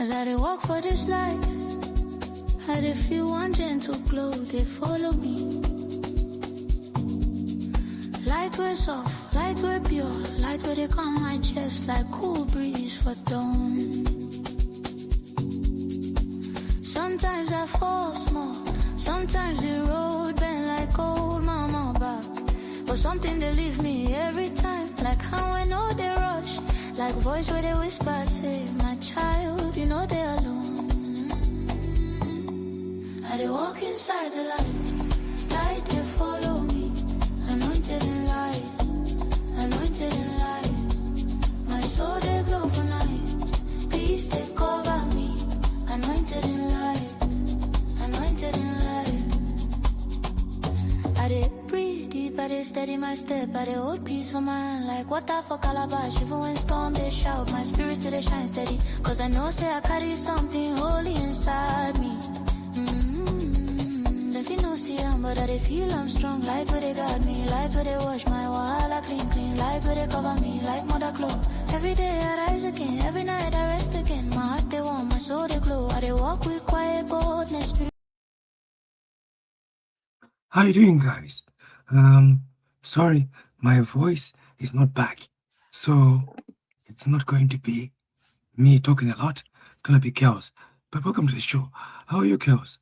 As I dey walk for this life, I dey feel one gentle glow, they follow me. Light way soft, light way pure, light way they calm my chest like cool breeze for dawn. Sometimes I fall small, sometimes the road bend like old mama back. But something they leave me every time, like how I know they rush, like voice where they whisper, say, my child, you know they're alone. I dey walk inside the light, light they follow me, anointed in light, anointed in light. My soul they glow for night, peace they cover me, anointed in light, anointed in light. I dey breathe deep, I dey steady my step, I dey hold peace for my hand like water for calabash. Even when storm they shout, my spirit still they shine steady, cause I know say I carry something holy inside me. If you know see I'm, but I dey feel I'm strong. Light where they got me, light where they wash my wahala clean, clean. Light where they cover me like mother glow. Every day I rise again, every night I rest again. My heart they warm, my soul they glow. I dey walk with quiet boldness. How you doing, guys? Sorry, my voice is not back, so it's not going to be me talking a lot. It's gonna be chaos. But welcome to the show. How are you, chaos?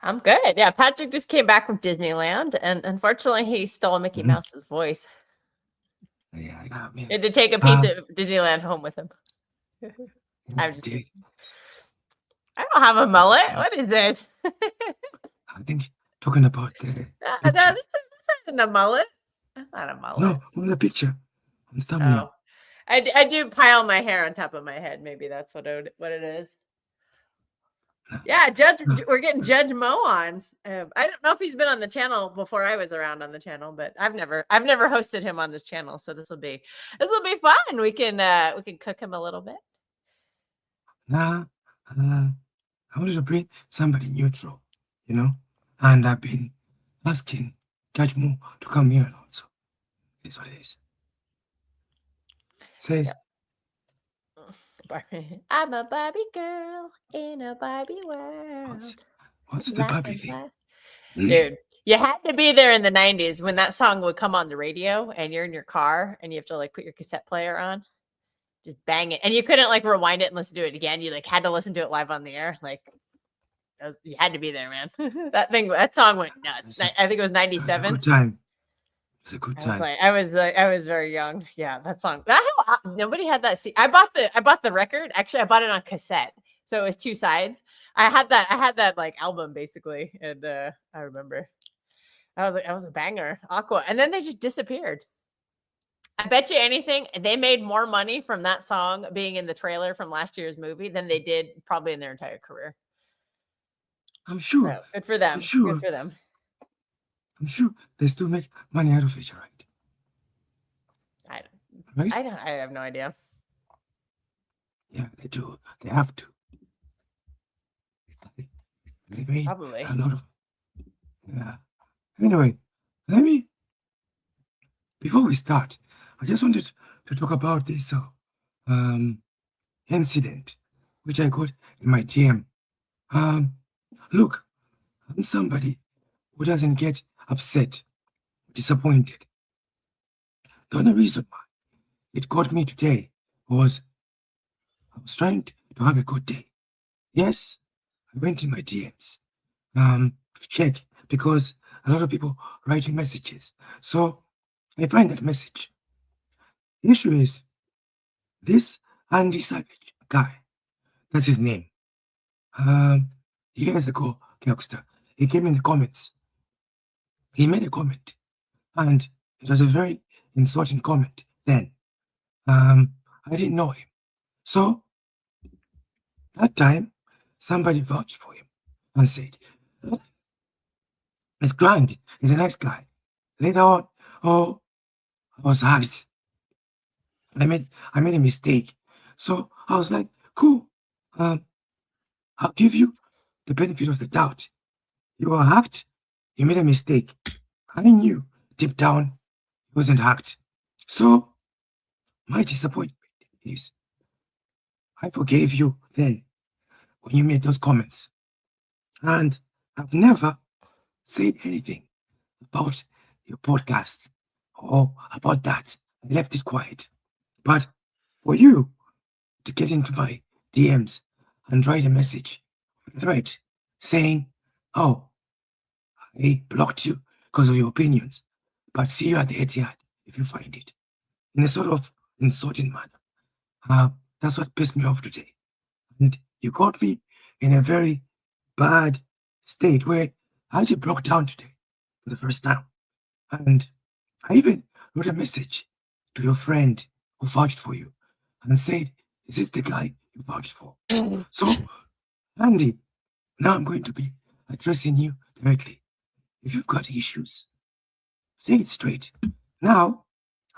I'm good. Yeah, Patrick just came back from Disneyland, and unfortunately, he stole Mickey Mouse's voice. Yeah, He had to take a piece of Disneyland home with him. I'm just. I don't have a mullet. What is this? I think talking about the. No, this isn't a mullet. That's not a mullet. No, on the picture, on the thumbnail. Oh, I do pile my hair on top of my head. Maybe that's what it is. Yeah, we're getting Judge Mo on. I don't know if he's been on the channel before I was around on the channel, but I've never hosted him on this channel, so this will be fun. We can cook him a little bit. I wanted to bring somebody neutral, you know, and I've been asking Judge Mo to come here also. It's what it is. Says. Yep. I'm a Barbie girl in a Barbie world. What's the Barbie thing? Dude, you had to be there in the 90s when that song would come on the radio and you're in your car and you have to like put your cassette player on. Just bang it. And you couldn't like rewind it and listen to it again. You like had to listen to it live on the air. Like you had to be there, man. that song went nuts. I think it was 97. Good time. It's a good time. I was very young. Yeah, that song. Nobody had that. I bought the record. Actually, I bought it on cassette, so it was two sides. I had that like album basically, and I remember, I was a banger. Aqua, and then they just disappeared. I bet you anything, they made more money from that song being in the trailer from last year's movie than they did probably in their entire career. I'm sure. So, good for them. I'm sure. Good for them. I'm sure they still make money out of it, right? I have no idea. Yeah, they do. They have to. They made Probably. a lot of. Yeah. Anyway, before we start, I just wanted to talk about this incident which I got in my DM. Look, I'm somebody who doesn't get upset, disappointed. The only reason why it got me today was I was trying to have a good day. Yes, I went in my DMs to check because a lot of people writing messages. So I find that message. The issue is this Andy Savage guy. That's his name. Years ago, youngster, he came in the comments. He made a comment, and it was a very insulting comment then. I didn't know him. So, that time, somebody vouched for him and said, it's grand, he's a nice guy. Later on, I was hacked. I made a mistake. So, I was like, cool, I'll give you the benefit of the doubt. You were hacked, you made a mistake. I knew deep down he wasn't hacked. So my disappointment is I forgave you then when you made those comments. And I've never said anything about your podcast or about that. I left it quiet. But for you to get into my DMs and write a message, a thread, saying, oh, I blocked you because of your opinions, but see you at the Etihad if you find it, in a sort of insulting manner. That's what pissed me off today. And you got me in a very bad state where I actually broke down today for the first time. And I even wrote a message to your friend who vouched for you and said, is this the guy you vouched for? So, Andy, now I'm going to be addressing you directly. If you've got issues, say it straight. Now,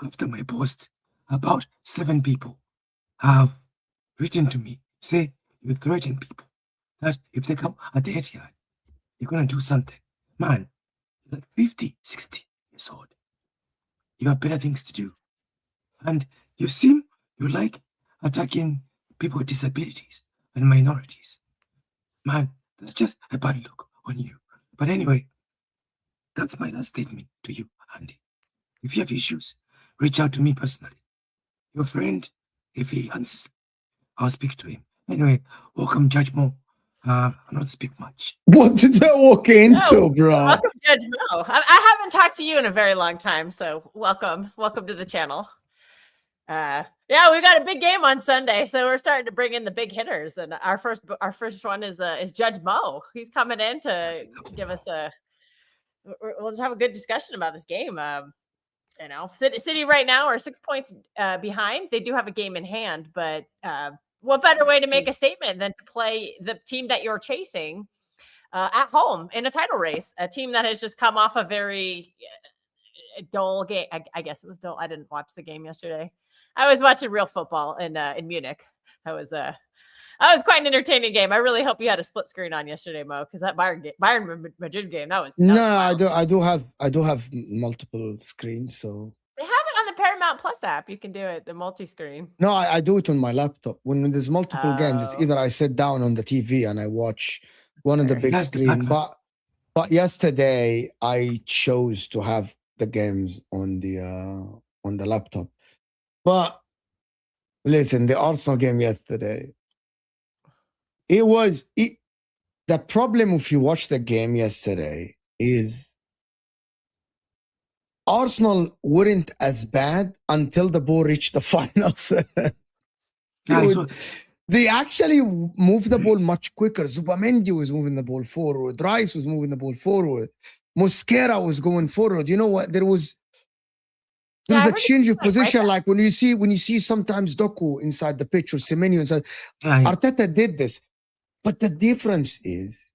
after my post, about 7 people have written to me, say you threaten people that if they come at the Etihad, you're going to do something. Man, you're like 50, 60 years old. You have better things to do. And you like attacking people with disabilities and minorities. Man, that's just a bad look on you. But anyway, that's my last statement to you, Andy. If you have issues, reach out to me personally. Your friend, if he answers, I'll speak to him. Anyway, welcome, Judge Mo. I'll not speak much. What did I walk into, bro? Welcome, Judge Mo. I haven't talked to you in a very long time, so welcome to the channel. Yeah, we've got a big game on Sunday, so we're starting to bring in the big hitters, and our first one is Judge Mo. He's coming in to give us we'll just have a good discussion about this game. You know, City right now are 6 points behind. They do have a game in hand, but what better way to make a statement than to play the team that you're chasing at home in a title race, a team that has just come off a very dull game. I guess it was dull. I didn't watch the game yesterday. I was watching real football in Munich. That was quite an entertaining game. I really hope you had a split screen on yesterday, Mo, because that Bayern Madrid game, that was wild. I do have multiple screens, so They have it on the Paramount Plus app. You can do it, the multi-screen. no, I do it on my laptop. When there's multiple games, it's either I sit down on the TV and I watch one of the big screen. But yesterday I chose to have the games on the laptop. But listen, the Arsenal game yesterday, the problem if you watch the game yesterday is Arsenal weren't as bad until the ball reached the finals. They actually moved the ball much quicker. Zubamendi was moving the ball forward. Rice was moving the ball forward. Mosquera was going forward. You know what? There was a change of position. Like when you see sometimes Doku inside the pitch or Semenyo inside. Arteta did this. But the difference is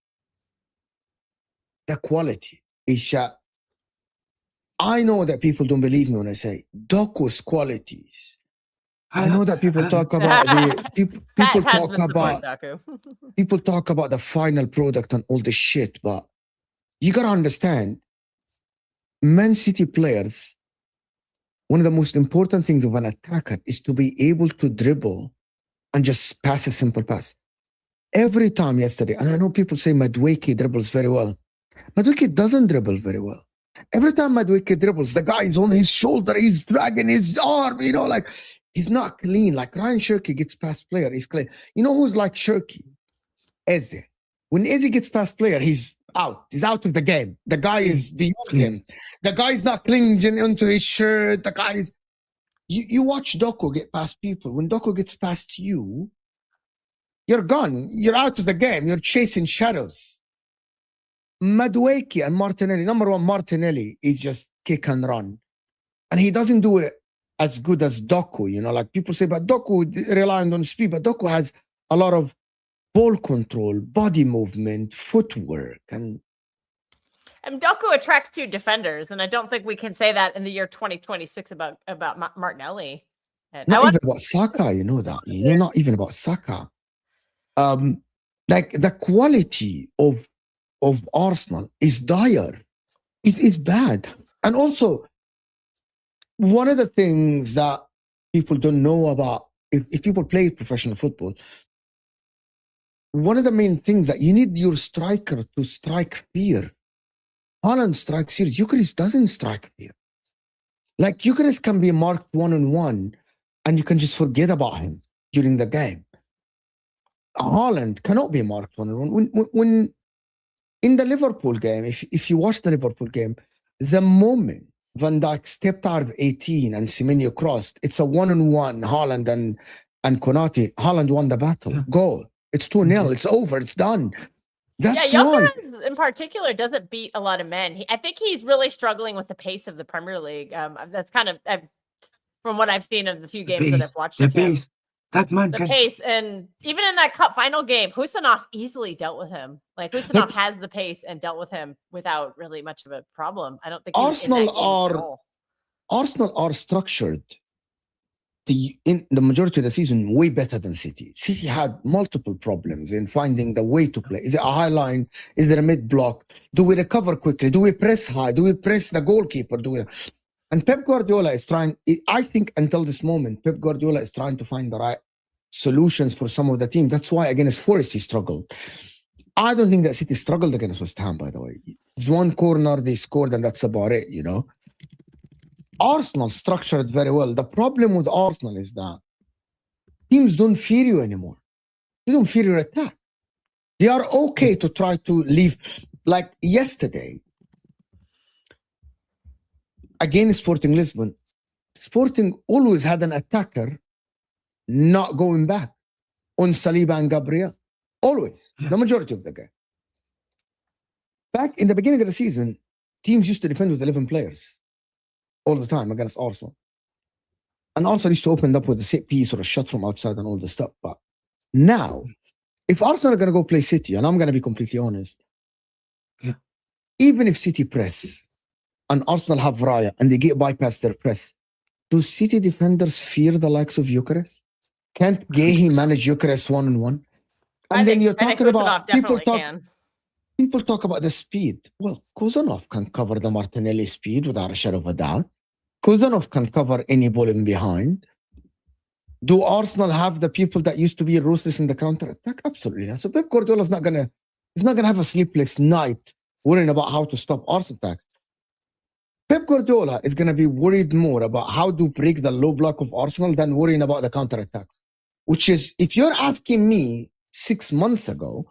the quality. I know that people don't believe me when I say Doku's qualities. I know that people talk about people talk about the final product and all this shit, but you gotta understand, Man City players, one of the most important things of an attacker is to be able to dribble and just pass a simple pass. Every time yesterday, and I know people say Madueke dribbles very well. Madueke doesn't dribble very well. Every time Madueke dribbles, the guy is on his shoulder, he's dragging his arm, you know, like he's not clean. Like Ryan Shirky gets past player, he's clean. You know who's like Shirky? Eze. When Eze gets past player, he's out. He's out of the game. The guy is beyond him. The guy's not clinging onto his shirt. The guy is... You watch Doku get past people. When Doku gets past you, you're gone. You're out of the game. You're chasing shadows. Madueke and Martinelli. Number one, Martinelli is just kick and run. And he doesn't do it as good as Doku. You know, like people say, but Doku relying on speed. But Doku has a lot of ball control, body movement, footwork. And Doku attracts 2 defenders. And I don't think we can say that in the year 2026 about Martinelli. Not even about Saka, you know that. You know, not even about Saka. Like the quality of Arsenal is dire. It's bad. And also, one of the things that people don't know about if people play professional football, one of the main things that you need your striker to strike fear. Haaland strikes fear. Gyökeres doesn't strike fear. Like Gyökeres can be marked one-on-one and you can just forget about him during the game. Haaland cannot be marked one-on-one. When in the Liverpool game, if you watch the Liverpool game, the moment Van Dijk stepped out of 18 and Semenyo crossed, it's a one-on-one, Haaland and Konate. Haaland won the battle. Yeah. Goal. It's 2-0. It's over. It's done. That's yeah, why. Gyökeres in particular doesn't beat a lot of men. I think he's really struggling with the pace of the Premier League. That's kind of from what I've seen of the few games that I've watched. The of him. pace. That man The can. pace, and even in that cup final game, Husanov easily dealt with him. Like Husanov has the pace and dealt with him without really much of a problem. I don't think he was in that game at all. Arsenal are structured in the majority of the season way better than City. City had multiple problems in finding the way to play. Is it a high line? Is there a mid block? Do we recover quickly? Do we press high? Do we press the goalkeeper? And Pep Guardiola is trying, I think until this moment, Pep Guardiola is trying to find the right solutions for some of the teams. That's why against Forest he struggled. I don't think that City struggled against West Ham, by the way. It's one corner they scored and that's about it, you know. Arsenal structured very well. The problem with Arsenal is that teams don't fear you anymore. They don't fear your attack. They are okay to try to leave. Like yesterday, against Sporting Lisbon, Sporting always had an attacker not going back on Saliba and Gabriel. Always. The majority of the game. Back in the beginning of the season, teams used to defend with 11 players all the time against Arsenal. And Arsenal used to open up with a set piece or a shot from outside and all this stuff. But now, if Arsenal are going to go play City, and I'm going to be completely honest, even if City press and Arsenal have Raya and they get bypass their press, do City defenders fear the likes of Gyökeres? Can't Guehi manage Gyökeres one-on-one? And then you're talking about people talk about the speed. Well, Kozanov can cover the Martinelli speed without a shadow of a doubt. Kozanov can cover any ball in behind. Do Arsenal have the people that used to be ruthless in the counter attack? Absolutely. So Pep Guardiola is not gonna have a sleepless night worrying about how to stop Arsenal attack. Pep Guardiola is gonna be worried more about how to break the low block of Arsenal than worrying about the counter attacks. Which is, if you're asking me 6 months ago,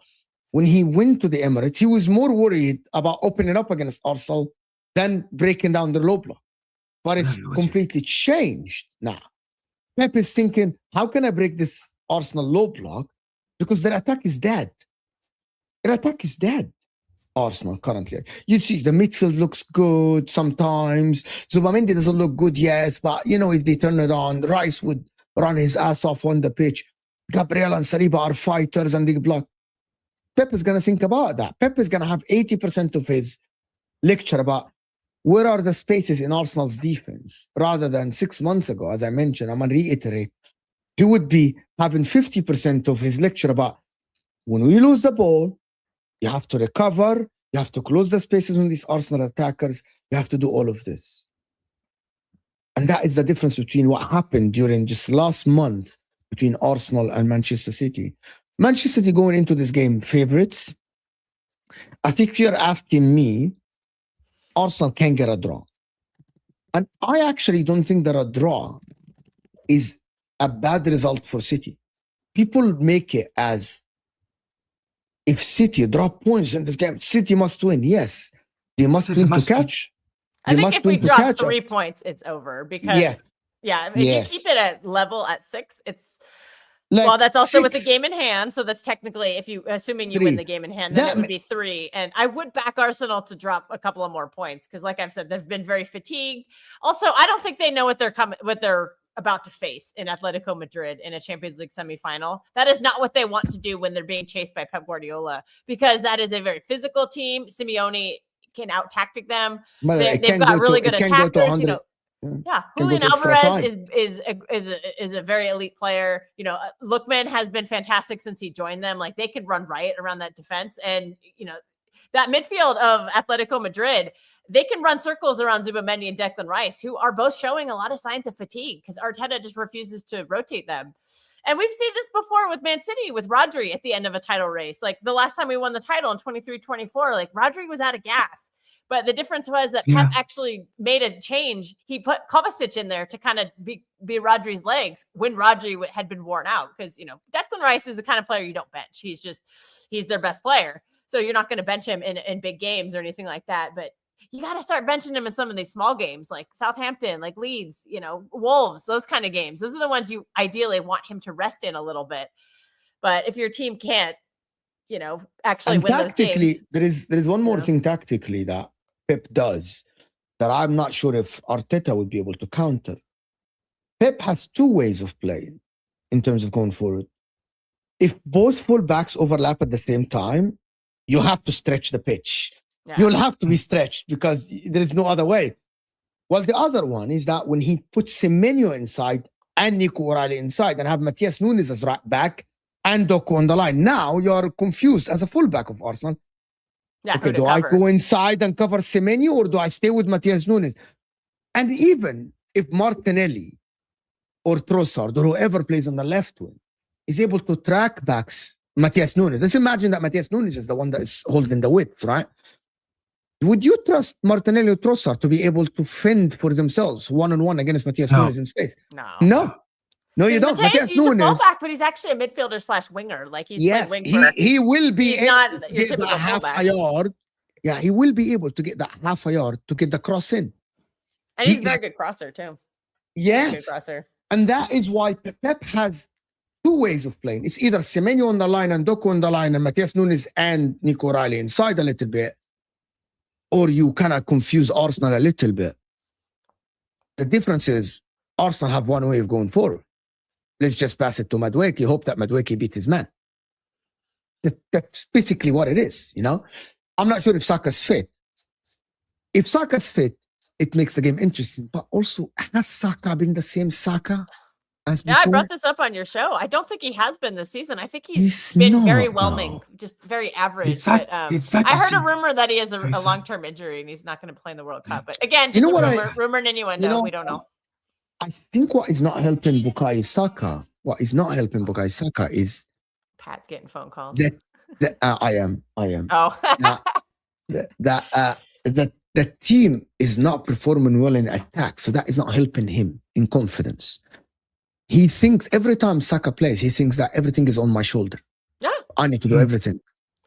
when he went to the Emirates, he was more worried about opening up against Arsenal than breaking down the low block. But it's completely changed now. Pep is thinking, how can I break this Arsenal low block? Because their attack is dead. Their attack is dead, Arsenal currently. You see, the midfield looks good sometimes. Zubamendi doesn't look good, yes, but you know, if they turn it on, Rice would run his ass off on the pitch. Gabriel and Saliba are fighters and they block. Pep is going to think about that. Pep is going to have 80% of his lecture about where are the spaces in Arsenal's defense, rather than 6 months ago, as I mentioned, I'm going to reiterate, he would be having 50% of his lecture about when we lose the ball, you have to recover, you have to close the spaces on these Arsenal attackers, you have to do all of this. And that is the difference between what happened during just last month between Arsenal and Manchester City. Manchester City going into this game favorites. I think if you're asking me, Arsenal can get a draw. And I actually don't think that a draw is a bad result for City. People make it as if City drop points in this game, City must win. Yes, they must win to catch. I think if we drop 3 points, it's over because if you keep it at level at 6, it's like well, that's also 6, with the game in hand. So that's technically, if you assuming you win the game in hand, then it would be 3. And I would back Arsenal to drop a couple of more points because, like I've said, they've been very fatigued. Also, I don't think they know what they're about to face in Atletico Madrid in a Champions League semifinal. That is not what they want to do when they're being chased by Pep Guardiola, because that is a very physical team. Simeone can out tactic them. They've got really good attackers. You know, Julian Alvarez is a very elite player. You know, Lookman has been fantastic since he joined them. Like they can run riot around that defense, and you know that midfield of Atletico Madrid. they can run circles around Zubamendi and Declan Rice, who are both showing a lot of signs of fatigue because Arteta just refuses to rotate them. And we've seen this before with Man City, with Rodri at the end of a title race. Like the last time we won the title in 23-24, like Rodri was out of gas. But the difference was that Pep actually made a change. He put Kovacic in there to kind of be Rodri's legs when Rodri had been worn out. Because, you know, Declan Rice is the kind of player you don't bench. He's their best player. So you're not going to bench him in big games or anything like that. But you got to start benching him in some of these small games like Southampton, like Leeds, you know, Wolves, those kind of games. Those are the ones you ideally want him to rest in a little bit. But if your team can't, you know, actually win those games. There is one more thing tactically that Pep does that I'm not sure if Arteta would be able to counter. Pep has two ways of playing in terms of going forward. If both fullbacks overlap at the same time, you have to stretch the pitch. Yeah. You'll have to be stretched because there is no other way. Well, the other one is that when he puts Semenyo inside and Nico O'Reilly inside and have Matías Nunes as right back and Doku on the line, now you're confused as a fullback of Arsenal. Yeah, okay, do I go inside and cover Semenyo or do I stay with Matías Nunes? And even if Martinelli or Trossard or whoever plays on the left wing is able to track backs Matías Nunes, let's imagine that Matías Nunes is the one that is holding the width, right? Would you trust Martinelli or Trossard to be able to fend for themselves one-on-one against Matías Nunes in space? No, you don't. Matías Nunes, he's a fullback, but he's actually a midfielder / winger. Like he's playing wing. He will be able to get that half a yard. Yeah, he will be able to get that half a yard to get the cross in. And he's a very good crosser too. Yes, and that is why Pep has two ways of playing. It's either Semenyo on the line and Doku on the line and Matías Nunes and Nico O'Reilly inside a little bit, or you kind of confuse Arsenal a little bit. The difference is Arsenal have one way of going forward. Let's just pass it to Madueke, hope that Madueke beat his man. That's basically what it is, you know? I'm not sure if Saka's fit. If Saka's fit, it makes the game interesting. But also, has Saka been the same Saka as before? Yeah, I brought this up on your show. I don't think he has been this season. I think he's been very whelming, just very average. I heard a rumor that he has a long-term injury and he's not going to play in the World Cup. But again, just a rumor and innuendo. We don't know. I think what is not helping Bukayo Saka, is Pat's getting phone calls. I am. Oh. The team is not performing well in attack, so that is not helping him in confidence. He thinks every time Saka plays, he thinks that everything is on my shoulder. Yeah. I need to do everything.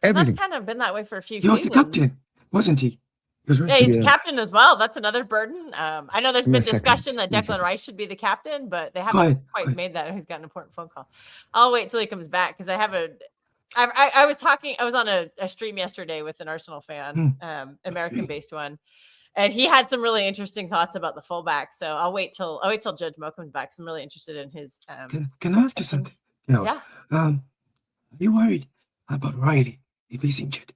Everything. That's kind of been that way for a few seasons. He was the captain, wasn't he? Yeah, he's the captain as well. That's another burden. I know there's been discussion that Declan Rice should be the captain, but they haven't quite made that. He's got an important phone call. I'll wait till he comes back because I was on a stream yesterday with an Arsenal fan, American-based one, and he had some really interesting thoughts about the fullback. So I'll wait till Judge Mo comes back. So I'm really interested in his. Can I ask you something else? Yeah. Are you worried about Riley if he's injured?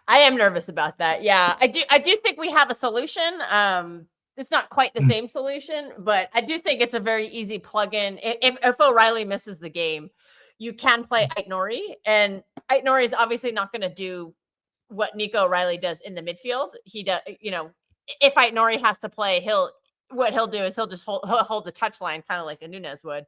I am nervous about that. Yeah, I do think we have a solution. It's not quite the same solution, but I do think it's a very easy plug-in. If O'Reilly misses the game, you can play Ait-Nouri, and Ait-Nouri is obviously not going to do what Nico O'Reilly does in the midfield. He does, you know, if Ait-Nouri has to play, he'll do is he'll just hold the touchline, kind of like a Nunes would.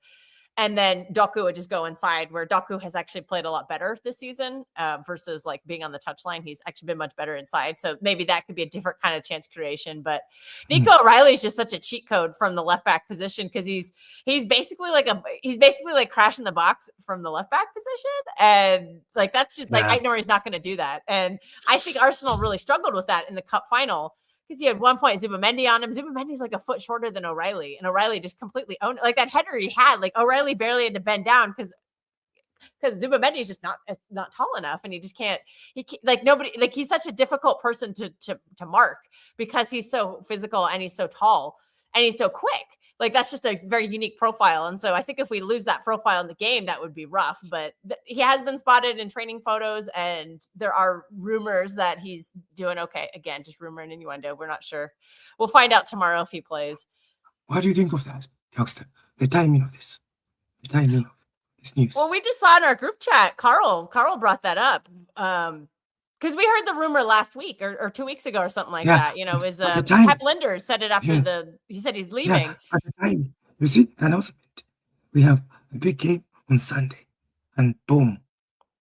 And then Doku would just go inside, where Doku has actually played a lot better this season versus like being on the touchline. He's actually been much better inside. So maybe that could be a different kind of chance creation. But Nico O'Reilly is just such a cheat code from the left back position because he's basically like crashing the box from the left back position. And like that's just like Ait-Nouri's not going to do that. And I think Arsenal really struggled with that in the cup final. Because he had 1 point Zubamendi on him. Zubamendi's like a foot shorter than O'Reilly. And O'Reilly just completely owned it. Like that header he had, like O'Reilly barely had to bend down because Zubamendi's just not tall enough. And he just can't, he's such a difficult person to mark because he's so physical and he's so tall and he's so quick. Like that's just a very unique profile. And so I think if we lose that profile in the game, that would be rough. But he has been spotted in training photos and there are rumors that he's doing okay. Again, just rumor and innuendo. We're not sure. We'll find out tomorrow if he plays. What do you think of that, Youngster? The timing of this. The timing of this news. Well, we just saw in our group chat, Carl brought that up. because we heard the rumor last week or 2 weeks ago or something like Yeah, that. You know, it was at the time, Pep Linders said it after yeah, he said he's yeah, leaving. at the time, you see, the announcement. We have a big game on Sunday, and boom,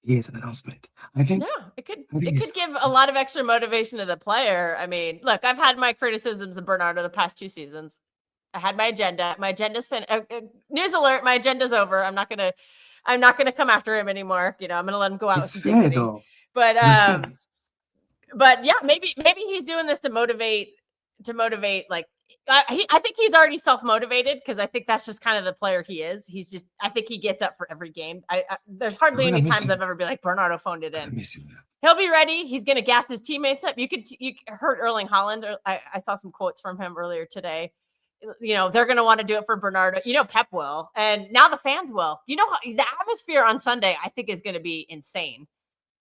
here's an announcement. I think It could it's give a lot of extra motivation to the player. I mean, look, I've had my criticisms of Bernardo the past 2 seasons. I had my agenda. My agenda's news alert, my agenda's over. I'm not gonna come after him anymore. You know, I'm gonna let him go out it's with fair dignity. though. But It's fair. yeah, maybe he's doing this to motivate like I think he's already self-motivated because I think that's just kind of the player he is. He's just I think he gets up for every game. There's hardly I'm any gonna miss times him. I've ever been like Bernardo phoned it I'm in. missing that. He'll be ready. He's gonna gas his teammates up. You heard Erling Haaland. I saw some quotes from him earlier today. You know, they're gonna want to do it for Bernardo. You know, Pep will, and now the fans will. You know, the atmosphere on Sunday I think is gonna be insane.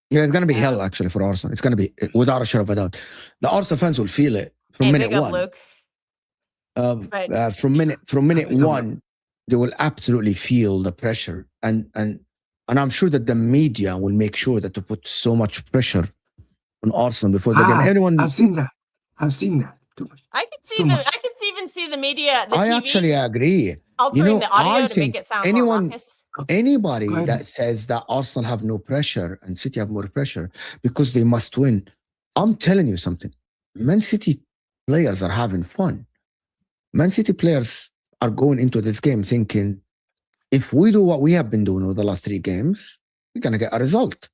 Yeah, it's gonna be hell actually for Arsenal. It's gonna be without a shadow of a doubt. The Arsenal fans will feel it from minute big up one. Luke. From minute one, they will absolutely feel the pressure, and I'm sure that the media will make sure that to put so much pressure on Arsenal before the game. Anyone, I've seen that. Too much. I can It's see too much. I can even see the media. The I TV actually agree. altering the audio I to make think it sound more raucous. anybody Go ahead. that says that Arsenal have no pressure and City have more pressure because they must win, I'm telling you something. Man City players are having fun. Man City players are going into this game thinking, if we do what we have been doing over the last 3 games, we're going to get a result. It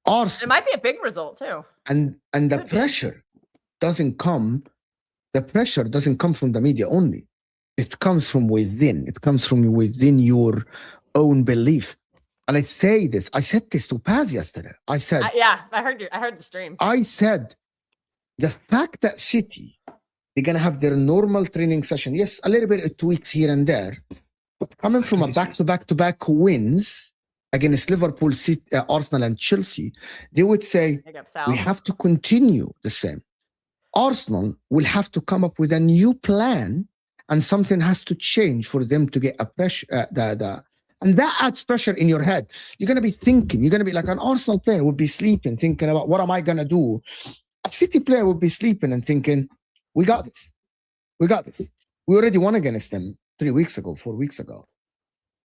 Arsenal, might be a big result too. and the pressure doesn't come from the media only. It comes from within. It comes from within your own belief. And I said this to Paz yesterday. I said, I heard the stream. I said, the fact that City, they're going to have their normal training session. Yes, a little bit of tweaks here and there. But coming from a back-to-back wins against Liverpool, City, Arsenal, and Chelsea, they would say, we have to continue the same. Arsenal will have to come up with a new plan, and something has to change for them to get a pressure. And that adds pressure in your head. You're going to be thinking. You're going to be like an Arsenal player would be sleeping, thinking about what am I going to do. A City player would be sleeping and thinking, we got this. We got this. We already won against them 4 weeks ago.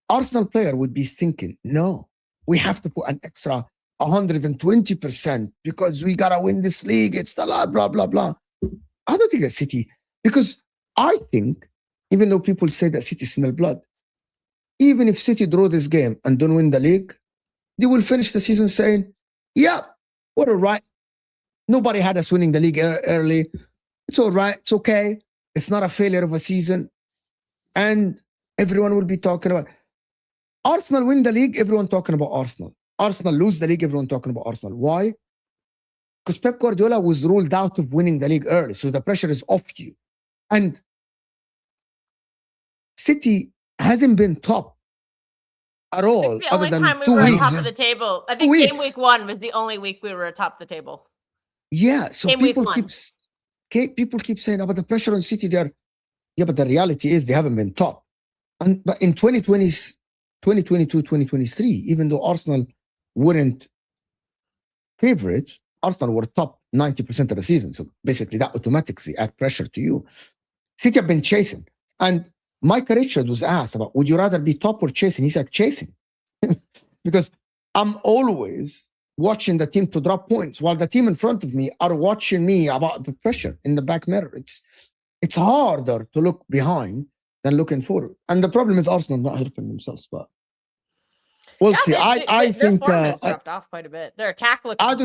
Arsenal player would be thinking, no, we have to put an extra 120% because we got to win this league. It's the lot, blah, blah, blah. I don't think that City, because I think, even though people say that City smell blood, even if City draw this game and don't win the league, they will finish the season saying, yeah, we're all right. Nobody had us winning the league early. It's all right. It's okay. It's not a failure of a season. And everyone will be talking about Arsenal win the league, everyone talking about Arsenal. Arsenal lose the league, everyone talking about Arsenal. Why? Because Pep Guardiola was ruled out of winning the league early, so the pressure is off you. And City hasn't been top at all, the other only than time we 2 were weeks. on top of the table. I think game week 1 was the only week we were atop the table. Yeah, so game people keep saying about the pressure on City there. Yeah, but the reality is they haven't been top. But in 2022, 2023, even though Arsenal weren't favorites, Arsenal were top 90% of the season. So basically that automatically add pressure to you. City have been chasing. And Micah Richards was asked about, would you rather be top or chasing? He said chasing. Because I'm always watching the team to drop points while the team in front of me are watching me about the pressure in the back mirror. It's harder to look behind than looking forward. And the problem is Arsenal not helping themselves, but we'll see. I think their form has dropped off quite a bit. Their attack looks out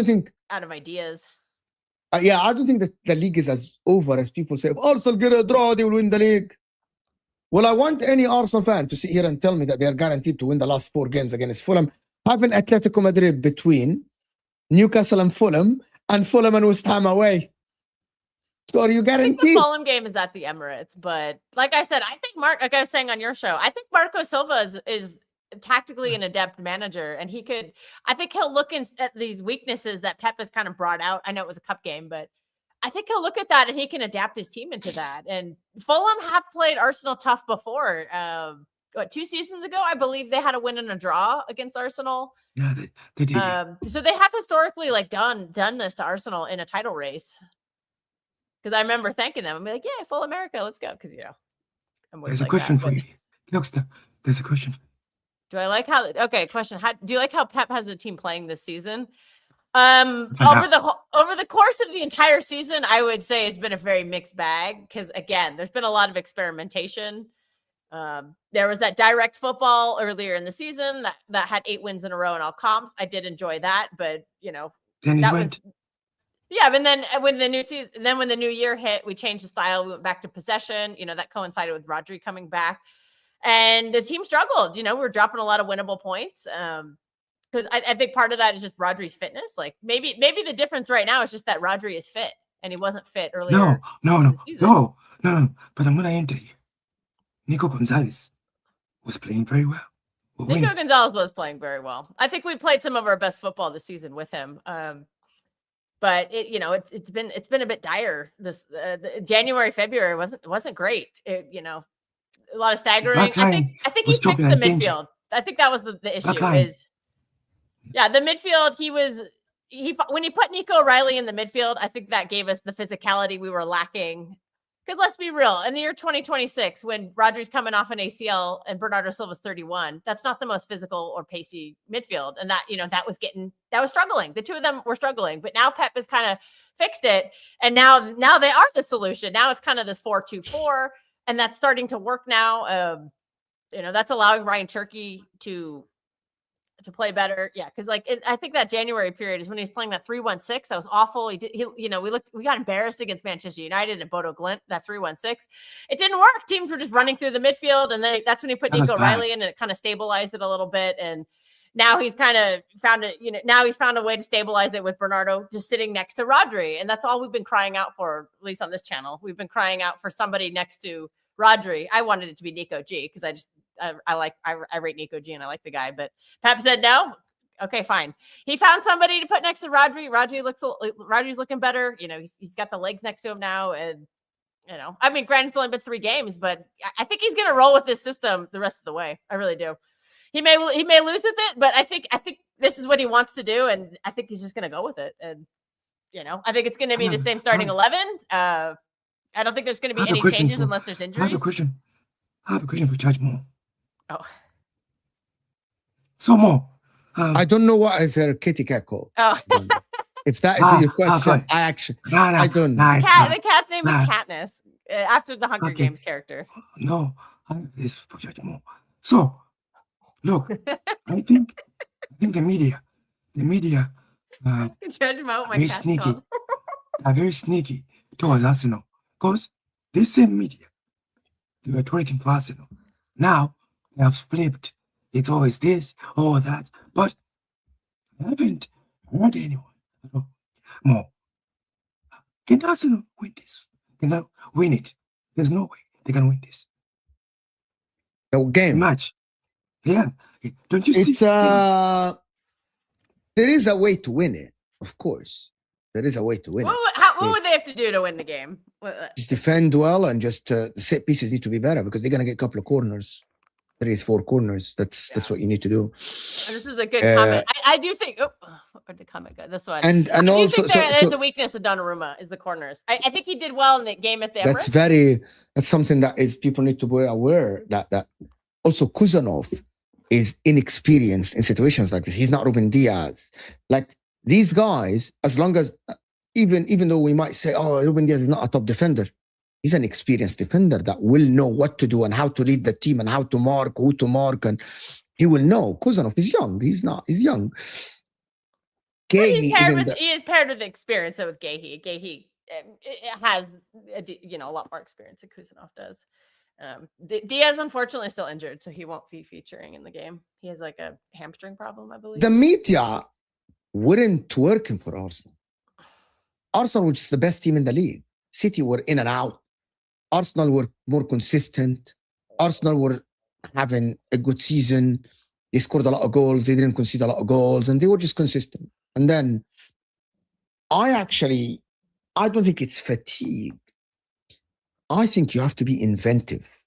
of ideas. I don't think that the league is as over as people say. If Arsenal get a draw, they will win the league. Well, I want any Arsenal fan to sit here and tell me that they are guaranteed to win the last 4 games against Fulham, having Atletico Madrid between Newcastle and Fulham and West Ham away. So are you guaranteed? I think the Fulham game is at the Emirates, like I said, I think like I was saying on your show, I think Marco Silva is tactically an adept manager, and I think he'll look at these weaknesses that Pep has kind of brought out. I know it was a cup game, but I think he'll look at that and he can adapt his team into that. And Fulham have played Arsenal tough before. 2 seasons ago, I believe they had a win and a draw against Arsenal. Yeah, they did. So they have historically like done this to Arsenal in a title race. Because I remember thanking them and be like, "Yeah, full America, let's go." Because I'm There's a like question that, for you, youngster. There's a question. Do I like how? Okay, question. Do you like how Pep has the team playing this season? Enough. Over the course of the entire season, I would say it's been a very mixed bag. Because again, there's been a lot of experimentation. There was that direct football earlier in the season that had 8 wins in a row in all comps. I did enjoy that, but Then it that went. yeah. But then when the new season, then when the new year hit, we changed the style. We went back to possession. That coincided with Rodri coming back, and the team struggled. We were dropping a lot of winnable points. Because I think part of that is just Rodri's fitness. Like maybe the difference right now is just that Rodri is fit and he wasn't fit earlier. No. But I'm gonna enter here. Nico Gonzalez was playing very well. Nico Gonzalez was playing very well. I think we played some of our best football this season with him. But it's been a bit dire. This January, February wasn't great. A lot of staggering. I think he fixed the midfield. I think that was the issue is. Yeah, the midfield, when he put Nico O'Reilly in the midfield, I think that gave us the physicality we were lacking. Because let's be real, in the year 2026, when Rodri's coming off an ACL and Bernardo Silva's 31, that's not the most physical or pacey midfield. And that was struggling. The two of them were struggling. But now Pep has kind of fixed it. And now they are the solution. Now it's kind of this 4-2-4, and that's starting to work now. That's allowing Ryan Cherky to play better. Yeah. Cause I think that January period is when he was playing that 3-1-6. That was awful. We got embarrassed against Manchester United and Bodo Glimt, that 3-1-6. It didn't work. Teams were just running through the midfield. And then that's when he put Nico O'Reilly in and it kind of stabilized it a little bit. And now he's kind of found it, now he's found a way to stabilize it with Bernardo just sitting next to Rodri. And that's all we've been crying out for, at least on this channel. We've been crying out for somebody next to Rodri. I wanted it to be Nico G because I rate Nico G and I like the guy, but Pep said no. Okay, fine. He found somebody to put next to Rodri. Rodri's looking better. He's got the legs next to him now, and granted it's only been 3 games, but I think he's gonna roll with this system the rest of the way. I really do. He may lose with it, but I think this is what he wants to do, and I think he's just gonna go with it. And I think it's gonna be the same starting 11. I don't think there's gonna be any changes unless there's injuries. I have a question for Judge Moore. Oh. So Mo, I don't know what is a kitty cat called. Oh. If that is your question, I don't know. The cat's name is Katniss, after the Hunger Games character. No, this for Judge Moore. So, look, I think the media, Judge Mo, my very cat's sneaky. called. Are very sneaky towards Arsenal, because this same media, they were tweeting for Arsenal. Now they have flipped. It's always this or that, but I haven't heard anyone. More. Can Arsenal win this? Can they win it? There's no way they can win this. The game Match. Yeah. Don't you see? It's there is a way to win it, of course. There is a way to win it. What would they have to do to win the game? Just defend well and just the set pieces need to be better because they're gonna get a couple of corners, 3-4 corners. That's what you need to do. This is a good comment. I do think. Where'd the comment go? This one. And I do also think there's a weakness of Donnarumma is the corners. I think he did well in the game at the Emirates. That's something that is people need to be aware that also Kuzanov is inexperienced in situations like this. He's not Ruben Diaz. Like these guys, as long as even though we might say, oh, Ruben Diaz is not a top defender, he's an experienced defender that will know what to do and how to lead the team and how to mark, who to mark, and he will know. Kuzanov is young. He's young. He is paired with experience with Gahey. Gahey has a lot more experience than Kuzanov does. Diaz unfortunately is still injured, so he won't be featuring in the game. He has like a hamstring problem, I believe. The media weren't working for Arsenal. Arsenal was the best team in the league. City were in and out. Arsenal were more consistent. Arsenal were having a good season. They scored a lot of goals. They didn't concede a lot of goals, and they were just consistent. And then I don't think it's fatigue. I think you have to be inventive.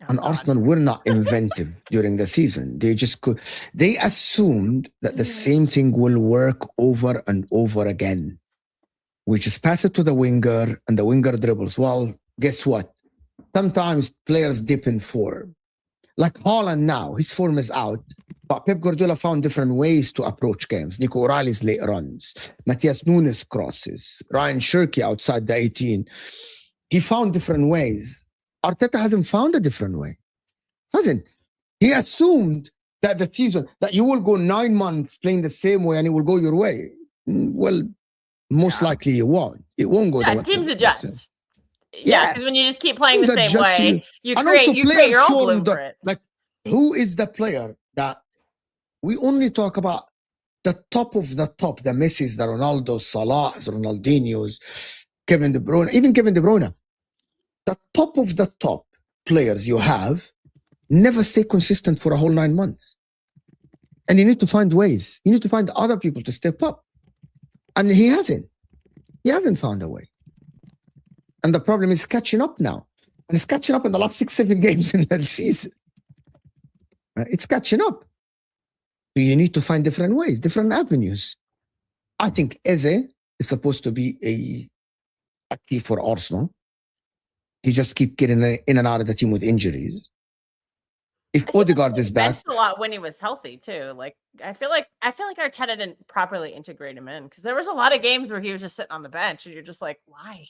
And God. Arsenal were not inventive during the season. They assumed that the same thing will work over and over again. We just pass it to the winger and the winger dribbles. Well, guess what? Sometimes players dip in form. Like Haaland now, his form is out. But Pep Guardiola found different ways to approach games. Nico O'Reilly's late runs, Matthias Nunes crosses, Ryan Shirky outside the 18. He found different ways. Arteta hasn't found a different way. Hasn't. He assumed that the season, that you will go 9 months playing the same way and it will go your way. Well, most likely it won't. It won't go the way. Teams adjust. Yeah, because when you just keep playing Teams the same adjust to way, you. you create your own blueprint. Like, who is the player that we only talk about the top of the top, the Messis, the Ronaldos, Salahs, Ronaldinhos, Kevin De Bruyne, even Kevin De Bruyne. The top of the top players you have never stay consistent for a whole 9 months. And you need to find ways. You need to find other people to step up. And he hasn't. He hasn't found a way. And the problem is catching up now. And it's catching up in the last 6-7 games in the season. Right? It's catching up. So you need to find different ways, different avenues. I think Eze is supposed to be a key for Arsenal. He just keep getting in and out of the team with injuries. If Odegaard is back, a lot when he was healthy too. Like I feel like Arteta didn't properly integrate him in because there was a lot of games where he was just sitting on the bench and you're just like, why?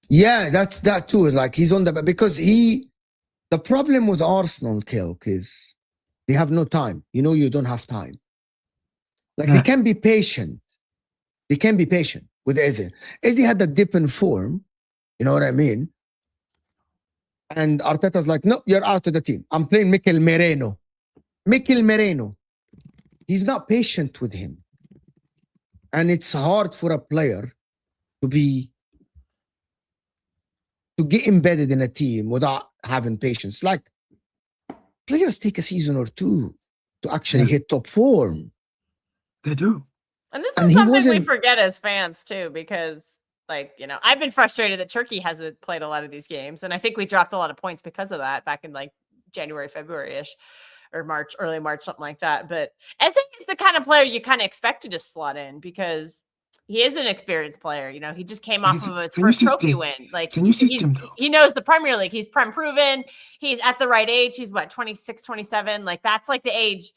Yeah, that's that too. Is like he's on the because the problem with Arsenal, Kilk, is they have no time. You know, you don't have time. Like they can be patient. They can be patient with Eze. Eze had a dip in form. You know what I mean? And Arteta's like, no, you're out of the team. I'm playing Mikel Merino. He's not patient with him. And it's hard for a player to get embedded in a team without having patience. Like, players take a season or two to actually hit top form. They do. And this is something we forget as fans too, because like, you know, I've been frustrated that Turkey hasn't played a lot of these games. And I think we dropped a lot of points because of that back in like January, February-ish or March, early March, something like that. But Eze is the kind of player you kind of expect to just slot in because he is an experienced player. You know, he just came off of his first trophy win. Like he knows the Premier League. He's prem proven. He's at the right age. He's what, 26, 27. Like that's like the age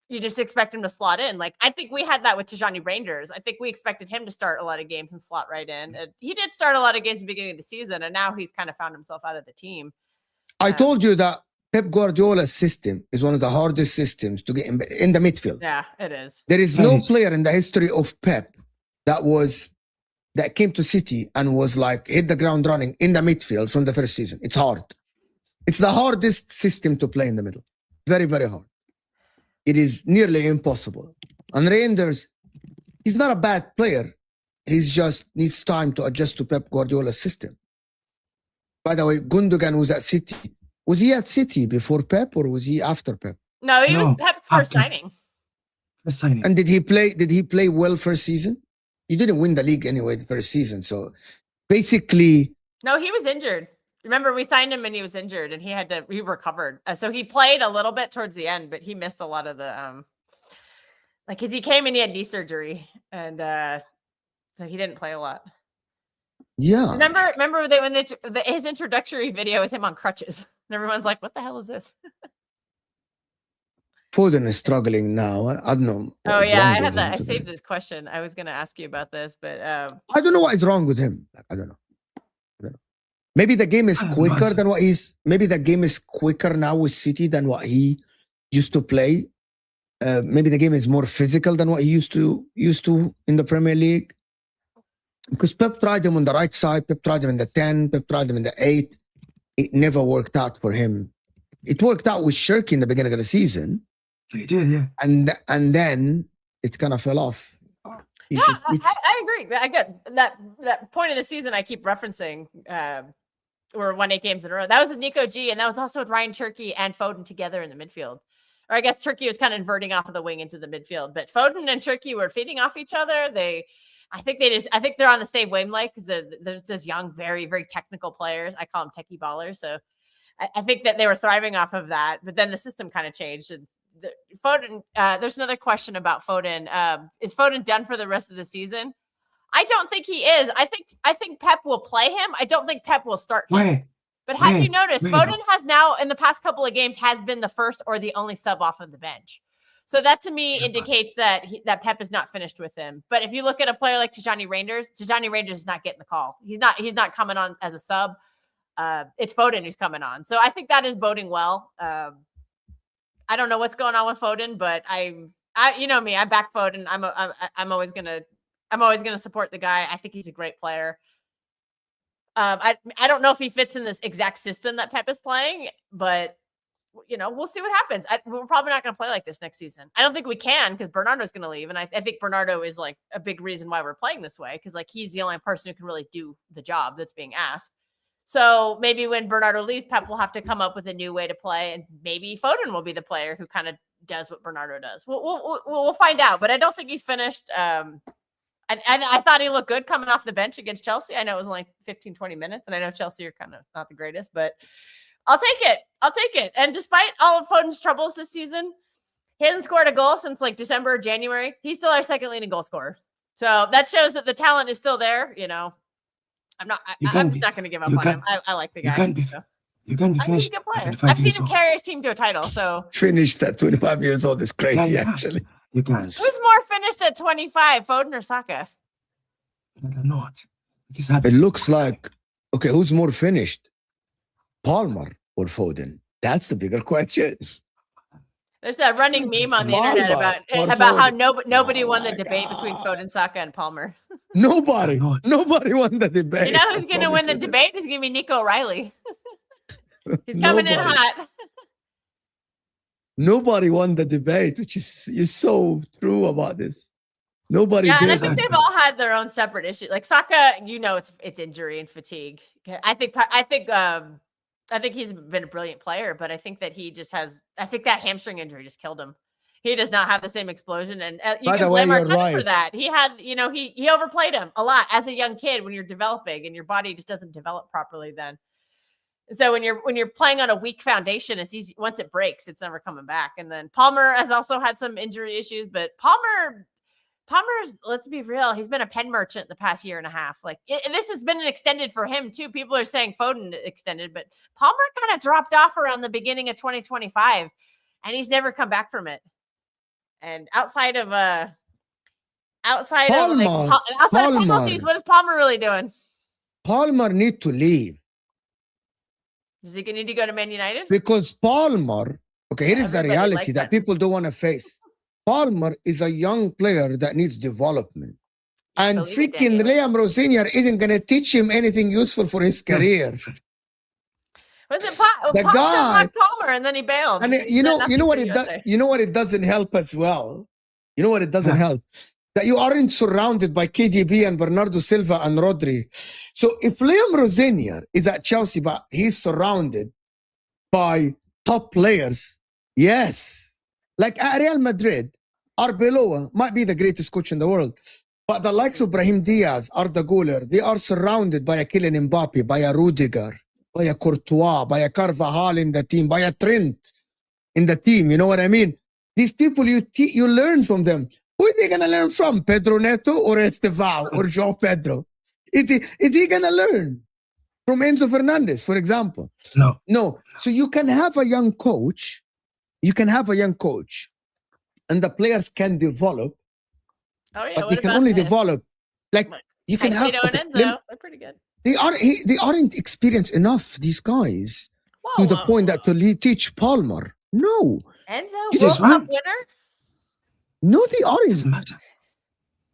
you just expect him to slot in. Like, I think we had that with Tijani Reinders. I think we expected him to start a lot of games and slot right in. And he did start a lot of games at the beginning of the season, and now he's kind of found himself out of the team. I told you that Pep Guardiola's system is one of the hardest systems to get in the midfield. Yeah, it is. There is no player in the history of Pep that came to City and was like, hit the ground running in the midfield from the first season. It's hard. It's the hardest system to play in the middle. Very, very hard. It is nearly impossible. And Reinders, he's not a bad player. He just needs time to adjust to Pep Guardiola's system. By the way, Gundogan was at City. Was he at City before Pep or was he after Pep? No, he was Pep's first signing. First signing. And did he play well first season? He didn't win the league anyway the first season. So basically... No, he was injured. Remember, we signed him and he was injured and he recovered. So he played a little bit towards the end, but he missed a lot of the, like, cause he came and he had knee surgery and, so he didn't play a lot. Yeah. Remember that when his introductory video is him on crutches and everyone's like, what the hell is this? Foden is struggling now. I don't know. Oh yeah. I saved this question. I was going to ask you about this, but, I don't know what is wrong with him. Like, I don't know. Maybe the game is quicker than what maybe the game is quicker now with City than what he used to play. Maybe the game is more physical than what he used to in the Premier League. Because Pep tried him on the right side, Pep tried him in the 10, Pep tried him in the 8. It never worked out for him. It worked out with Shirky in the beginning of the season. He did, yeah. And then it kind of fell off. I agree. I get that point of the season I keep referencing. Or 1-8 games in a row. That was with Nico G, and that was also with Ryan Turkey and Foden together in the midfield. Or I guess Turkey was kind of inverting off of the wing into the midfield, but Foden and Turkey were feeding off each other. They I think they're on the same wavelength because they're just young, very, very technical players. I call them techie ballers. So I think that they were thriving off of that, but then the system kind of changed. And Foden, there's another question about Foden. Is Foden done for the rest of the season? I don't think he is. I think Pep will play him. I don't think Pep will start him. But have you noticed Foden has now in the past couple of games has been the first or the only sub off of the bench. So that to me indicates that that Pep is not finished with him. But if you look at a player like Tijani Rangers is not getting the call. He's not coming on as a sub. It's Foden who's coming on. So I think that is boding well. I don't know what's going on with Foden, but I you know me, I back Foden. I'm always gonna support the guy. I think he's a great player. I don't know if he fits in this exact system that Pep is playing, but we'll see what happens. We're probably not going to play like this next season. I don't think we can because Bernardo's going to leave, and I think Bernardo is like a big reason why we're playing this way because like he's the only person who can really do the job that's being asked. So maybe when Bernardo leaves, Pep will have to come up with a new way to play, and maybe Foden will be the player who kind of does what Bernardo does. We'll find out, but I don't think he's finished. I thought he looked good coming off the bench against Chelsea. I know it was only 15, 20 minutes, and I know Chelsea are kind of not the greatest, but I'll take it. And despite all of Foden's troubles this season, he hasn't scored a goal since like December or January. He's still our second leading goal scorer. So that shows that the talent is still there. I'm just not going to give up on him. I like the guy. You can be finished. He's a good player. I've seen him carry his team to a title. So Finished at 25 years old is crazy, actually. You can. Who's more finished at 25, Foden or Saka? Not. It looks like, okay, who's more finished? Palmer or Foden? That's the bigger question. There's that running meme on the internet about how nobody won the debate between Foden, Saka, and Palmer. Nobody won the debate. You know who's going to win the debate? It's going to be Nico O'Reilly. He's coming in hot. Nobody won the debate, which is so true about this. Nobody did. And I think they've all had their own separate issues. Like Saka, it's injury and fatigue. I think he's been a brilliant player, but I think that I think that hamstring injury just killed him. He does not have the same explosion, and you can blame Arteta for that. He had, he overplayed him a lot as a young kid when you're developing, and your body just doesn't develop properly then. So when you're playing on a weak foundation, it's easy. Once it breaks, it's never coming back. And then Palmer has also had some injury issues, but Palmer's, let's be real, he's been a pen merchant the past year and a half. Like this has been extended for him too. People are saying Foden extended, but Palmer kind of dropped off around the beginning of 2025, and he's never come back from it. And outside of penalties, what is Palmer really doing? Palmer need to leave. Is he going to need to go to Man United? Because Palmer, okay, here is the reality that people don't want to face. Palmer is a young player that needs development. And freaking Liam Rosenior isn't going to teach him anything useful for his career. Was it the guy Palmer, and then he bailed? And you know what it does? You know what it doesn't help as well? You know what it doesn't help? That you aren't surrounded by KDB and Bernardo Silva and Rodri. So if Liam Rosenior is at Chelsea, but he's surrounded by top players, yes. Like at Real Madrid, Arbeloa might be the greatest coach in the world, but the likes of Brahim Diaz, Arda Güler, they are surrounded by a Kylian Mbappe, by a Rudiger, by a Courtois, by a Carvajal in the team, by a Trent in the team. You know what I mean? These people, you learn from them. Who are they going to learn from? Pedro Neto or Estevao or João Pedro? Is he going to learn from Enzo Fernandez, for example? No. So you can have a young coach. And the players can develop. Oh yeah, but they can only develop. Like you can have. Okay, and Enzo, they're pretty good. They aren't experienced enough. These guys to the point that to teach Palmer. No. Enzo, World Cup winner. No, they aren't.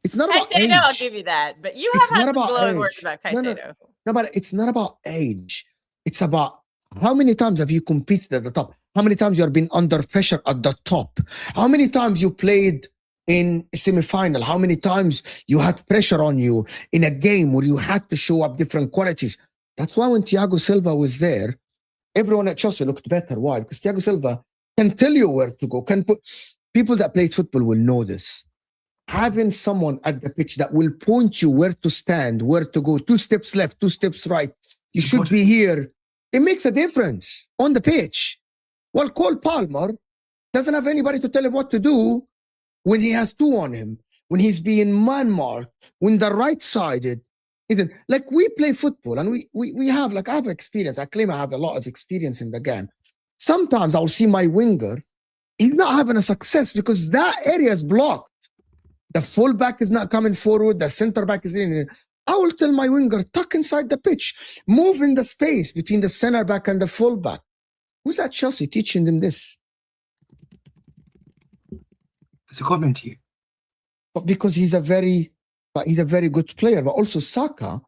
It's not about age. I'll give you that, but you have had some glowing words about Caicedo. No, but it's not about age. It's about how many times have you competed at the top? How many times you have been under pressure at the top? How many times you played in a semi-final? How many times you had pressure on you in a game where you had to show up different qualities? That's why when Thiago Silva was there, everyone at Chelsea looked better. Why? Because Thiago Silva can tell you where to go. People that played football will know this. having someone at the pitch that will point you where to stand, where to go, 2 steps left, 2 steps right. You should be here. It makes a difference on the pitch. Well, Cole Palmer doesn't have anybody to tell him what to do when he has 2 on him, when he's being man-marked, when the right-sided isn't. Like, we play football and we have, like, I have experience. I claim I have a lot of experience in the game. Sometimes I'll see my winger, he's not having a success because that area is blocked. The fullback is not coming forward. The center back is in. I will tell my winger, tuck inside the pitch, move in the space between the center back and the fullback. Who's at Chelsea teaching them this? It's a comment here. But because he's a very good player. But also Saka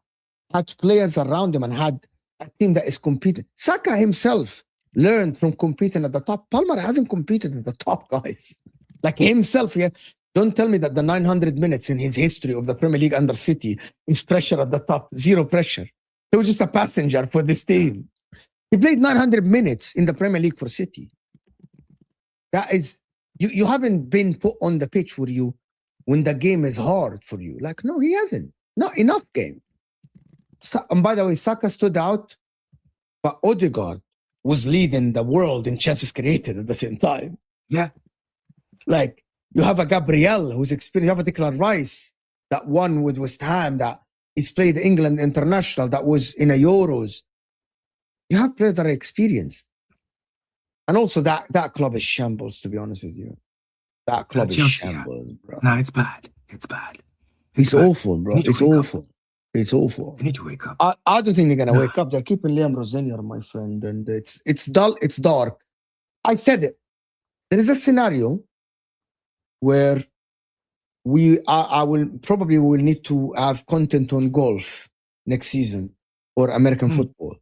had players around him and had a team that is competing. Saka himself learned from competing at the top. Palmer hasn't competed at the top, guys. Like himself, yeah. Don't tell me that the 900 minutes in his history of the Premier League under City is pressure at the top. Zero pressure. He was just a passenger for this team. He played 900 minutes in the Premier League for City. That is, you haven't been put on the pitch for you when the game is hard for you. Like, no, he hasn't. Not enough game. And by the way, Saka stood out, but Odegaard was leading the world in chances created at the same time. Yeah. Like, you have a Gabriel who's experienced. You have a Declan Rice that won with West Ham, that is played England international, that was in a Euros. You have players that are experienced. And also that club is shambles, to be honest with you. That club is shambles, bro. No, it's bad. It's bad. It's awful, bro. It's awful. It's awful. They need to wake up. I don't think they're going to wake up. They're keeping Liam Rosenior, my friend. And it's dull. It's dark. I said it. There is a scenario where I will probably need to have content on golf next season or American football.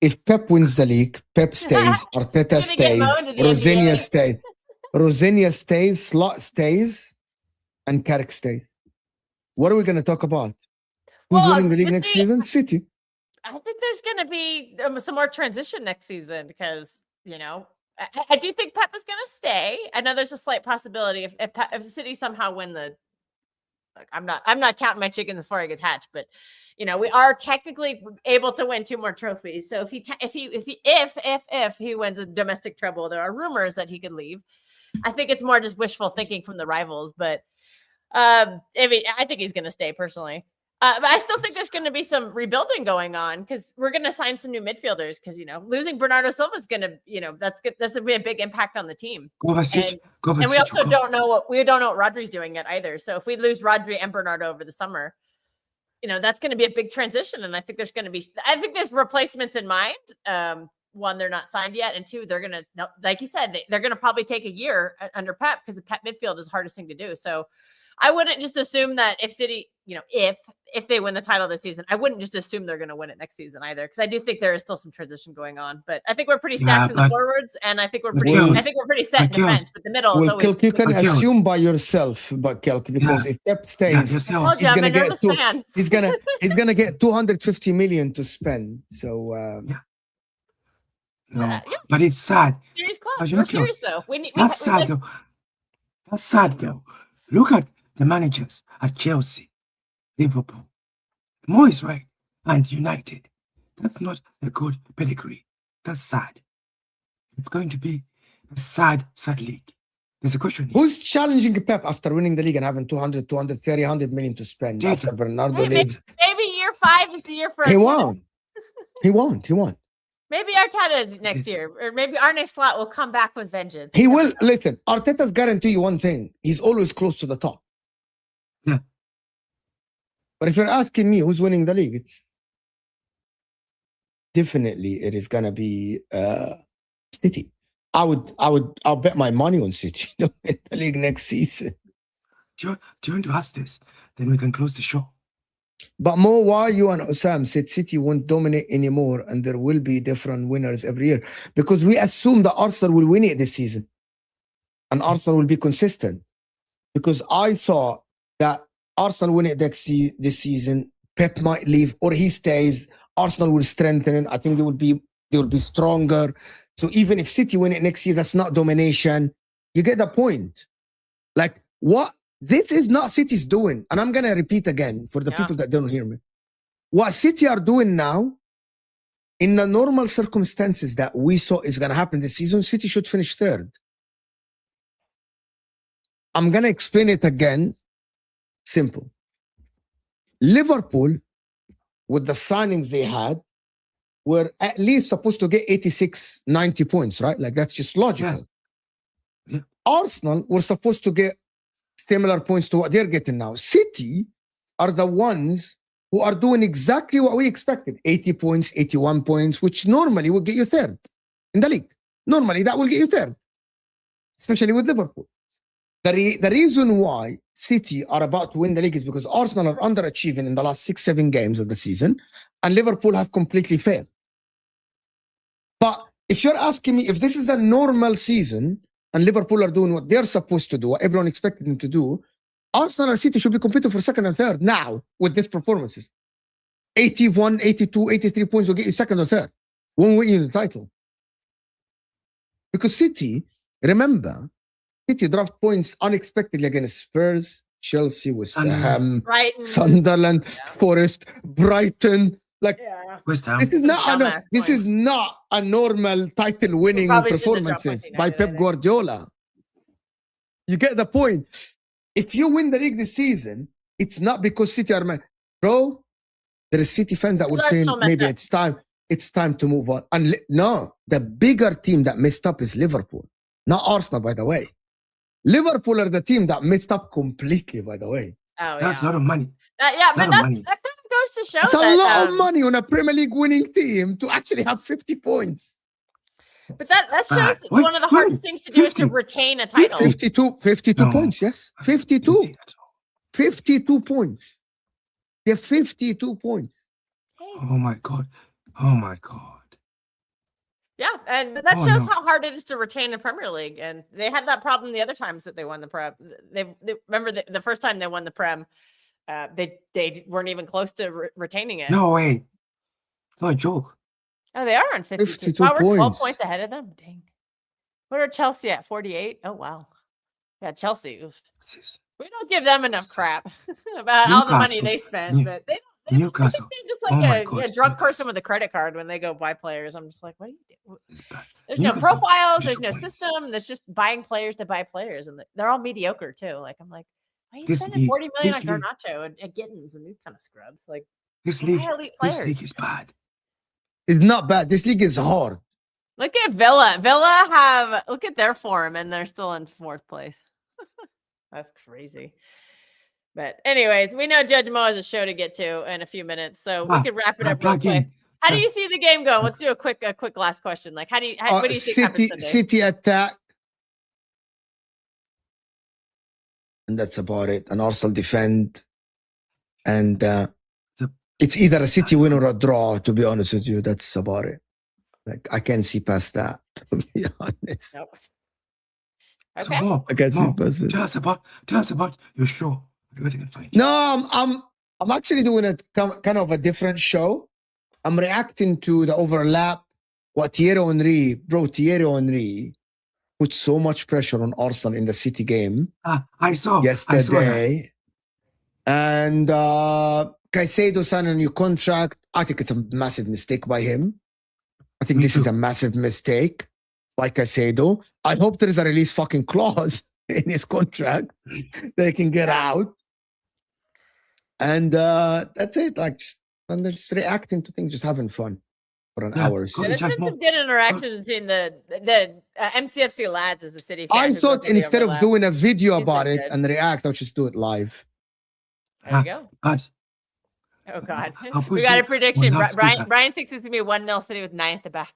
If Pep wins the league, Pep stays, Arteta stays, Rosenior stays. Rosenior stays, Slot stays, and Carrick stays. What are we going to talk about? Who's winning the league next season? City. I think there's going to be some more transition next season because, you know, I do think Pep is going to stay. I know there's a slight possibility if City somehow win the. Like, I'm not counting my chickens before I get hatched, but you know we are technically able to win 2 more trophies. So if he wins a domestic treble, there are rumors that he could leave. I think it's more just wishful thinking from the rivals, but I mean I think he's going to stay personally. But I still think there's going to be some rebuilding going on because we're going to sign some new midfielders because, you know, losing Bernardo Silva is going to, you know, that's going to be a big impact on the team. And we also don't know what Rodri's doing yet either. So if we lose Rodri and Bernardo over the summer, you know, that's going to be a big transition. And I think there's replacements in mind. 1, they're not signed yet. And 2, they're going to, like you said, they're going to probably take a year under Pep because the Pep midfield is the hardest thing to do. So I wouldn't just assume that if City, you know, if they win the title this season, I wouldn't just assume they're going to win it next season either, because I do think there is still some transition going on. But I think we're pretty stacked in the forwards, and I think we're pretty set in defense. But the middle, well, Kelk, you can assume by yourself, but Kelk, because if Pep stays, he's gonna get 250 million to spend. So but it's sad. Serious club. We're serious though. That's sad though. That's sad though. Look at the managers at Chelsea, Liverpool, Moyes, right, and United. That's not a good pedigree. That's sad. It's going to be a sad league. There's a question here. Who's challenging Pep after winning the league and having 200, 230, 100 million to spend after Bernardo leaves? Maybe year 5 is the year for Arteta. He won't. Maybe Arteta is next year, or maybe our next slot will come back with vengeance. He will. Listen, Arteta's guarantee you one thing. He's always close to the top. Yeah. But if you're asking me who's winning the league, it's definitely it is gonna be City. I'll bet my money on City to win the league next season. Do you want to ask this? Then we can close the show. But Mo, why you and Osam said City won't dominate anymore and there will be different winners every year? Because we assume that Arsenal will win it this season. And Arsenal will be consistent. Because I saw that Arsenal win it this season, Pep might leave or he stays, Arsenal will strengthen. I think they will be stronger. So even if City win it next year, that's not domination. You get the point. Like, what This is not City's doing. And I'm going to repeat again for the Yeah. people that don't hear me. What City are doing now, in the normal circumstances that we saw is going to happen this season, City should finish third. I'm going to explain it again. Simple. Liverpool, with the signings they had, were at least supposed to get 86, 90 points, right? Like, that's just logical. Yeah. Arsenal were supposed to get similar points to what they're getting now. City are the ones who are doing exactly what we expected. 80 points, 81 points, which normally would get you third in the league. Normally, that will get you third, especially with Liverpool. The reason why City are about to win the league is because Arsenal are underachieving in the last 6-7 games of the season, and Liverpool have completely failed. But if you're asking me if this is a normal season and Liverpool are doing what they're supposed to do, what everyone expected them to do, Arsenal and City should be competing for second and third now with these performances. 81, 82, 83 points will get you second or third. Won't win you the title. Because City, remember, City dropped points unexpectedly against Spurs, Chelsea, West Ham, Brighton. Sunderland, Forest, Brighton. Like, Yeah. West Ham. this is Dumbass not a normal title winning Probably shouldn't have dropped performances points by United Pep either. Guardiola. You get the point. If you win the league this season, it's not because City are bro. There is City fans that were Because saying Arsenal messed maybe up. it's time to move on. And no, the bigger team that messed up is Liverpool, not Arsenal, by the way. Liverpool are the team that messed up completely, by the way. Oh, That's a yeah. lot of money. Yeah, but lot of money. that kind of goes to show It's a that. lot of money on a Premier League winning team to actually have 50 points. But that shows Wait, one of the wait, hardest things to do is to 50. retain a title. 52 No. points, yes. I didn't 52. see that. 52 points. They're 52 points. Hey. Oh my god. Oh my god. Yeah, and that Oh, shows no. how hard it is to retain a Premier League. And they had that problem the other times that they won the Prem. They remember the first time they won the Prem, they weren't even close to retaining it. No way. It's not a joke. Oh, they are on 52. 52 Wow, we're 12 points. points ahead of them. Dang. What are Chelsea at? 48? Oh, wow. Yeah, Chelsea. Oof. What's this? We don't give them enough crap about all the money Newcastle. they spend, New- but they Newcastle. they're just Oh my like God, a drunk Newcastle. person with a credit card when they go buy players. I'm just like, what do you do? It's bad. There's no Newcastle, profiles. There's 52 no points. system. There's just buying players to buy players, and they're all mediocre too. Like I'm like, why are you This spending league- 40 million on this league- Garnacho and Gittins and these kind of scrubs? Like, This buy league, elite this players. league is bad. It's not bad. This league is hard. Look at Villa. Villa have look at their form, and they're still in 4th place. That's crazy. But anyways, we know Judge Mo has a show to get to in a few minutes, so we could wrap it up real Plug quick. in. How do you see the game going? Let's do a quick last question. Like, what do you think happens Sunday? City attack. And that's about it. And Arsenal defend. And it's either a City win or a draw, to be honest with you. That's about it. Like, I can't see past that, to be honest. Nope. So Okay. Mo, I can't see Mo, past it. tell us about your show. Where they can find you. No, I'm actually doing a kind of a different show. I'm reacting to the overlap. What Thierry Henry put so much pressure on Arsenal in the City game I saw that. yesterday. And Caicedo signed a new contract. I think it's a massive mistake by him. I think Me this is too. a massive mistake by Caicedo. I hope there is a release fucking clause in his contract they can get out. And that's it. Like, and they're just reacting to things, just having fun for an Yeah, hour or go so. Yeah, there's Judge been Mo. some good interactions between the MCFC lads as a City fan. I who thought goes to the instead of overlap. doing a video He's about been it good. and react, I'll just do it live. There you go. But Oh God, I'll put we got you a prediction. on loudspeaker. Brian thinks it's gonna be 1-0 City with 9 at the back.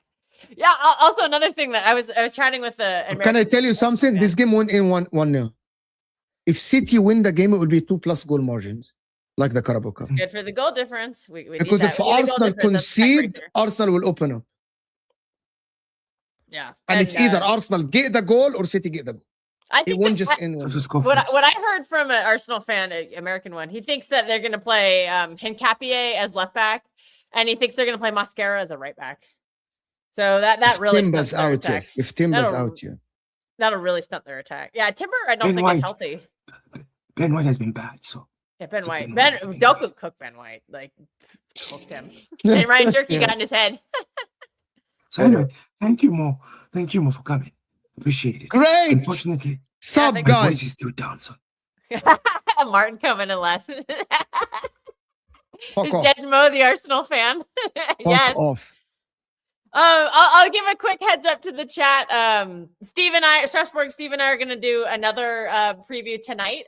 Yeah. Also, another thing that I was chatting with the. Can I tell you something? This game went in 1-0. If City win the game, it would be 2+ goal margins, like the Carabao Cup. Good for the goal difference. We need Because that. if We need the goal Arsenal difference. That's the concede, tiebreaker. Arsenal will open up. Yeah, And it's either Arsenal get the goal or City get the goal. I It think won't that- just end so one. just go What first. I heard from an Arsenal fan, an American one, he thinks that they're going to play Hincapié as left back, and he thinks they're going to play Mascara as a right back. So that If really Timber's stunts their out, attack. yes. If Timber's That'll- out, yeah. That'll really stunt their attack. Yeah, Timber, I don't Ben think White. is healthy. Ben White has been bad, so Yeah, Ben So White. Ben White has been Doku great. cooked Ben White. Like cooked him. And Ryan Jerky Yeah. got in his head. So anyway, thank you Mo for coming. Appreciate it. Great. Unfortunately, Sup, thank my you. voice guys? is still down, so Martin coming in last. Fuck Is off. Judge Mo the Arsenal fan? Fuck Yes. off. I'll give a quick heads up to the chat. Strasbourg, Steve and I are gonna do another preview tonight.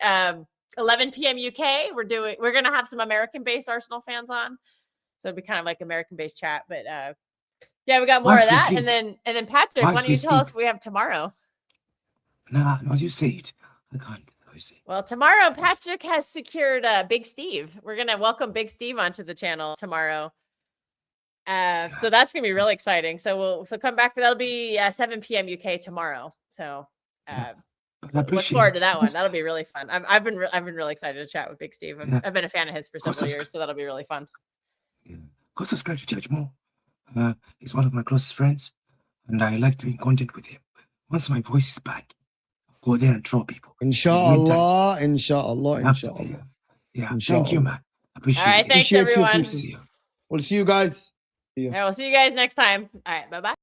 11 p.m. UK. We're gonna have some American-based Arsenal fans on, so it'll be kind of like American-based chat. But yeah, we got more Watch of that, this and then Patrick, Watch why don't you this tell us league. what we have tomorrow? nah, no, you say it. I can't. You say it. Well, tomorrow Patrick has secured Big Steve. We're gonna welcome Big Steve onto the channel tomorrow. So that's gonna be really exciting. So come back for that'll be 7 p.m. UK tomorrow. So But I look appreciate forward it. to that one. That'll be really fun. I've been really excited to chat with Big Steve. Yeah. I've been a fan of his for Go several years, so that'll be really fun. Yeah. Go subscribe to Judge Mo. He's one of my closest friends, and I like doing content with him. Once my voice is back, I'll go there and troll people. Inshallah. Inshallah. I have to be, Inshallah. yeah. Inshallah. Thank you, man. Appreciate All right, it. thanks Appreciate you, everyone. people. See you. We'll see you guys. See ya. All right, we'll see you guys next time. All right, bye bye.